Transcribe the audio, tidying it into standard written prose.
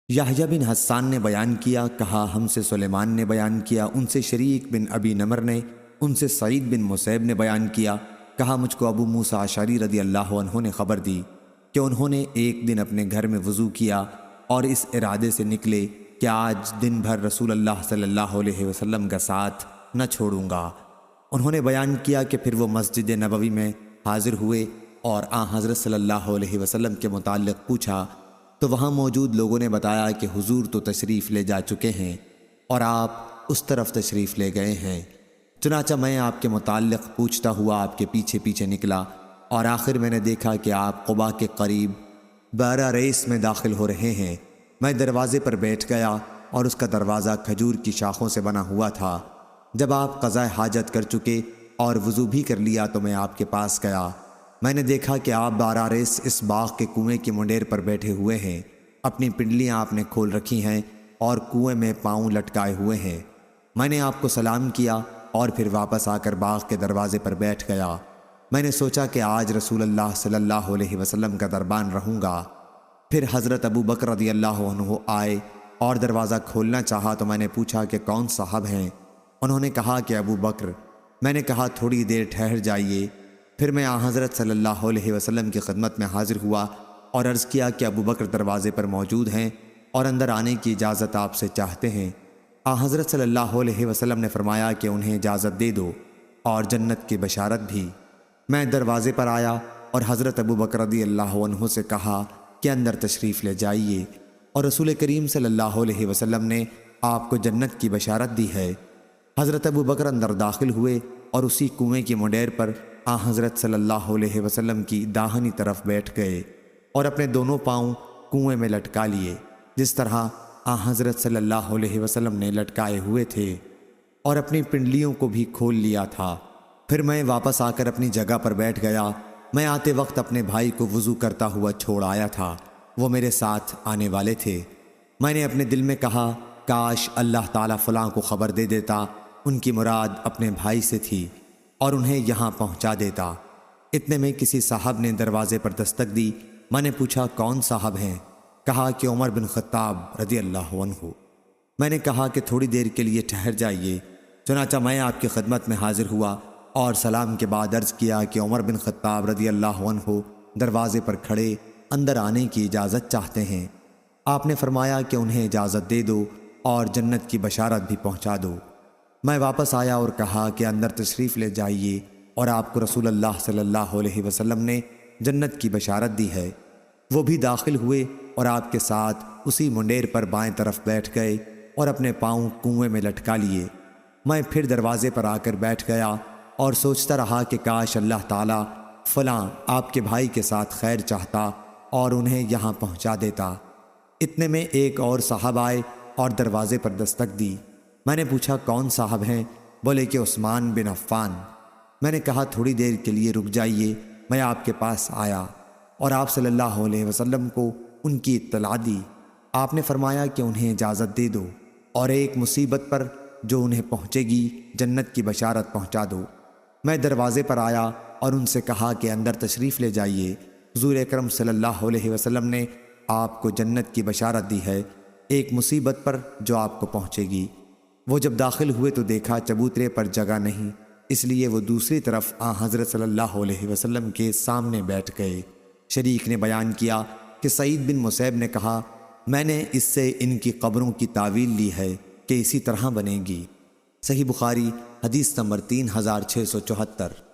یحییٰ بن حسان نے بیان کیا، کہا ہم سے سلیمان نے بیان کیا، ان سے شریک بن ابی نمر نے، ان سے سعید بن مسیب نے بیان کیا، کہا مجھ کو ابو موسیٰ اشعری رضی اللہ عنہ نے خبر دی کہ انہوں نے ایک دن اپنے گھر میں وضو کیا اور اس ارادے سے نکلے کہ آج دن بھر رسول اللہ صلی اللہ علیہ وسلم کا ساتھ نہ چھوڑوں گا۔ انہوں نے بیان کیا کہ پھر وہ مسجد نبوی میں حاضر ہوئے اور حضرت صلی اللہ علیہ وسلم کے متعلق پوچھا تو وہاں موجود لوگوں نے بتایا کہ حضور تو تشریف لے جا چکے ہیں اور آپ اس طرف تشریف لے گئے ہیں۔ چنانچہ میں آپ کے متعلق پوچھتا ہوا آپ کے پیچھے پیچھے نکلا اور آخر میں نے دیکھا کہ آپ قباء کے قریب بارہ ریس میں داخل ہو رہے ہیں۔ میں دروازے پر بیٹھ گیا اور اس کا دروازہ کھجور کی شاخوں سے بنا ہوا تھا۔ جب آپ قضاء حاجت کر چکے اور وضو بھی کر لیا تو میں آپ کے پاس گیا۔ میں نے دیکھا کہ آپ بارہ ریس اس باغ کے کنویں کی منڈیر پر بیٹھے ہوئے ہیں، اپنی پنڈلیاں آپ نے کھول رکھی ہیں اور کنویں میں پاؤں لٹکائے ہوئے ہیں۔ میں نے آپ کو سلام کیا اور پھر واپس آ کر باغ کے دروازے پر بیٹھ گیا۔ میں نے سوچا کہ آج رسول اللہ صلی اللہ علیہ وسلم کا دربان رہوں گا۔ پھر حضرت ابو بکر رضی اللہ عنہ آئے اور دروازہ کھولنا چاہا تو میں نے پوچھا کہ کون صاحب ہیں؟ انہوں نے کہا کہ ابو بکر۔ میں نے کہا تھوڑی دیر ٹھہر جائیے۔ پھر میں حضرت صلی اللہ علیہ وسلم کی خدمت میں حاضر ہوا اور عرض کیا کہ ابو بکر دروازے پر موجود ہیں اور اندر آنے کی اجازت آپ سے چاہتے ہیں۔ حضرت صلی اللہ علیہ وسلم نے فرمایا کہ انہیں اجازت دے دو اور جنت کی بشارت بھی۔ میں دروازے پر آیا اور حضرت ابو بکر رضی اللہ عنہ سے کہا کہ اندر تشریف لے جائیے، اور رسول کریم صلی اللہ علیہ وسلم نے آپ کو جنت کی بشارت دی ہے۔ حضرت ابو بکر اندر داخل ہوئے اور اسی کنویں کی منڈیر پر حضرت صلی اللہ علیہ وسلم کی داہنی طرف بیٹھ گئے اور اپنے دونوں پاؤں کنویں میں لٹکا لیے جس طرح حضرت صلی اللہ علیہ وسلم نے لٹکائے ہوئے تھے، اور اپنی پنڈلیوں کو بھی کھول لیا تھا۔ پھر میں واپس آ کر اپنی جگہ پر بیٹھ گیا۔ میں آتے وقت اپنے بھائی کو وضو کرتا ہوا چھوڑ آیا تھا، وہ میرے ساتھ آنے والے تھے۔ میں نے اپنے دل میں کہا کاش اللہ تعالیٰ فلاں کو خبر دے دیتا، ان کی مراد اپنے بھائی سے تھی، اور انہیں یہاں پہنچا دیتا۔ اتنے میں کسی صاحب نے دروازے پر دستک دی۔ میں نے پوچھا کون صاحب ہیں؟ کہا کہ عمر بن خطاب رضی اللہ عنہ۔ میں نے کہا کہ تھوڑی دیر کے لیے ٹھہر جائیے۔ چنانچہ میں آپ کی خدمت میں حاضر ہوا اور سلام کے بعد عرض کیا کہ عمر بن خطاب رضی اللہ عنہ دروازے پر کھڑے اندر آنے کی اجازت چاہتے ہیں۔ آپ نے فرمایا کہ انہیں اجازت دے دو اور جنت کی بشارت بھی پہنچا دو۔ میں واپس آیا اور کہا کہ اندر تشریف لے جائیے، اور آپ کو رسول اللہ صلی اللہ علیہ وسلم نے جنت کی بشارت دی ہے۔ وہ بھی داخل ہوئے اور آپ کے ساتھ اسی منڈیر پر بائیں طرف بیٹھ گئے اور اپنے پاؤں کنویں میں لٹکا لیے۔ میں پھر دروازے پر آ کر بیٹھ گیا اور سوچتا رہا کہ کاش اللہ تعالیٰ فلاں آپ کے بھائی کے ساتھ خیر چاہتا اور انہیں یہاں پہنچا دیتا۔ اتنے میں ایک اور صاحب آئے اور دروازے پر دستک دی۔ میں نے پوچھا کون صاحب ہیں؟ بولے کہ عثمان بن عفان۔ میں نے کہا تھوڑی دیر کے لیے رک جائیے، میں آپ کے پاس آیا اور آپ صلی اللہ علیہ وسلم کو ان کی اطلاع دی۔ آپ نے فرمایا کہ انہیں اجازت دے دو اور ایک مصیبت پر جو انہیں پہنچے گی جنت کی بشارت پہنچا دو۔ میں دروازے پر آیا اور ان سے کہا کہ اندر تشریف لے جائیے، حضور اکرم صلی اللہ علیہ وسلم نے آپ کو جنت کی بشارت دی ہے ایک مصیبت پر جو آپ کو پہنچے گی۔ وہ جب داخل ہوئے تو دیکھا چبوترے پر جگہ نہیں، اس لیے وہ دوسری طرف حضرت صلی اللہ علیہ وسلم کے سامنے بیٹھ گئے۔ شریک نے بیان کیا کہ سعید بن مسیب نے کہا میں نے اس سے ان کی قبروں کی تعویل لی ہے کہ اسی طرح بنے گی۔ صحیح بخاری حدیث نمبر 3674۔